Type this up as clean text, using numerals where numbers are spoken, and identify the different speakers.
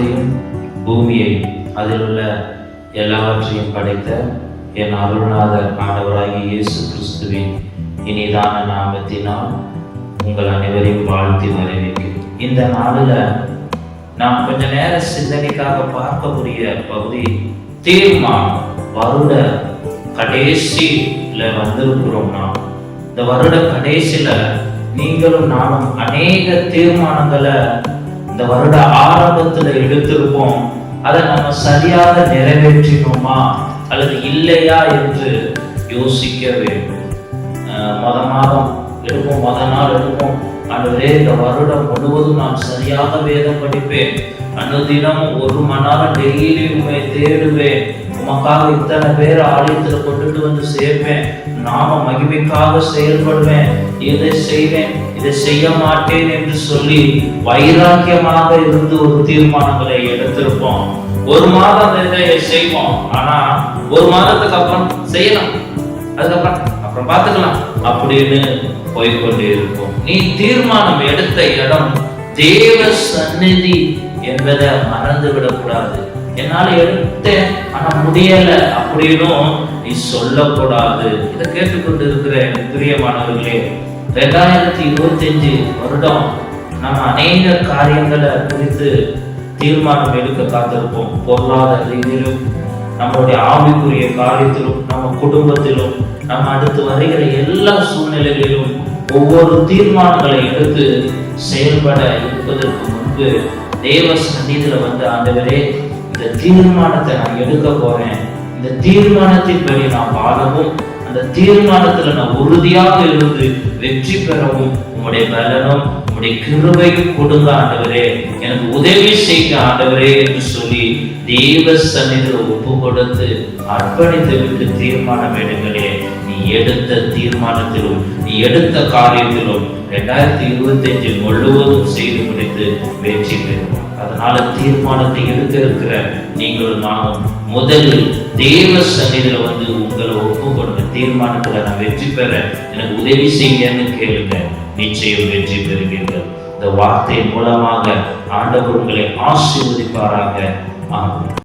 Speaker 1: வானத்தையும் பூமியையும் அதில் உள்ள எல்லாவற்றையும் படைத்த என் அருள்நாதர் ஆண்டவராகிய இயேசு கிறிஸ்துவின் இனிதான நாமத்தினால் உங்கள் அனைவரையும் வாழ்த்தி வரவேற்கிறேன். இந்த நாளில் நாம் கொஞ்ச நேர சிந்தனைக்காக பார்க்கக்கூடிய பகுதி தீர்மானம். வருட கடைசியில வந்திருக்கிறோம்னா, இந்த வருட கடைசியில நீங்களும் நானும் அநேக தீர்மானங்களை இந்த வருட ஆரம்பத்துல எடுத்திருப்போம். அதை நம்ம சரியாக நிறைவேற்றினோமா அல்லது இல்லையா என்று யோசிக்க வேண்டும். மாதம் எடுப்போம், நாள் எடுப்போம். ஆண்டவரே, இந்த வருடம் முழுவதும் நான் சரியாக வேதம் படிப்பேன், அனுதினமும் 1 மணி நேரம் டெய்லி உண்மை தேடுவேன், உமக்காக இத்தனை பேர் ஆலயத்துல கொண்டுட்டு வந்து சேர்ப்பேன், நாம மகிமைக்காக செயல்படுவேன், இதை செய்வேன், இதை செய்ய மாட்டேன் என்று சொல்லி வைராக்கியமாக இருந்து ஒரு தீர்மானங்களை எடுத்திருப்போம். 1 மாதம் இதை செய்வோம், ஆனா 1 மாதத்துக்கு அப்புறம் செய்யலாம், அதுக்கப்புறம் பார்த்துக்கலாம் அப்படின்னு போய்கொண்டே இருக்கும். நீ தீர்மானம் எடுத்த இடம் தேவ சந்நிதி என்பதை மறந்து விடக்கூடாது. என்னால எடுத்தேன் ஆனா முடியல அப்படின்னும் நீ சொல்லக்கூடாது. இதை கேட்டுக்கொண்டு இருக்கிற பிரியமானவர்களே, 2025 வருடம் நம்ம அநேக காரியங்களை குறித்து தீர்மானம் எடுக்க காத்திருப்போம். பொருளாதார ரீதியிலும், நம்மளுடைய ஆவிக்குரிய காரியத்திலும், நம்ம குடும்பத்திலும், நம்ம அடுத்து வருகிற எல்லா சூழ்நிலைகளிலும் ஒவ்வொரு தீர்மானங்களை எடுத்து செயல்பட இருப்பதற்கு முன்பு தேவ சந்நிதியில வந்து, ஆண்டவரே, இந்த தீர்மானத்தை நான் எடுக்க போறேன், இந்த தீர்மானத்தின்படி நான் வாழவும், அந்த தீர்மானத்துல நான் உறுதியாக இருந்து வெற்றி பெறவும் உம்முடைய பலனும் உம்முடைய கிருபையும் கொடுங்க ஆண்டவரே, எனக்கு உதவி செய்ய ஆண்டவரே என்று சொல்லி தேவ சந்நிதியில ஒப்பு கொடுத்து அர்ப்பணித்து விட்டு தீர்மானம் எடுங்களே. நீ எடுத்த தீர்மானத்திலும், நீ எடுத்த காரியத்திலும் 2025 முழுவதும் செய்து முடித்து வெற்றி பெறுவோம். அதனால தீர்மானத்தை எடுக்க இருக்கிற நீங்களும் நானும் முதலில் தேவ சந்நிதியில வந்து உங்களை ஒப்பு கொடுங்க. தீர்மானத்துல நான் வெற்றி பெற எனக்கு உதவி செய்யன்னு கேளுங்க, நிச்சயம் வெற்றி பெறுவீர்கள். இந்த வார்த்தை மூலமாக ஆண்டவர் உங்களை ஆசீர்வதிப்பாராக. ஆமென்.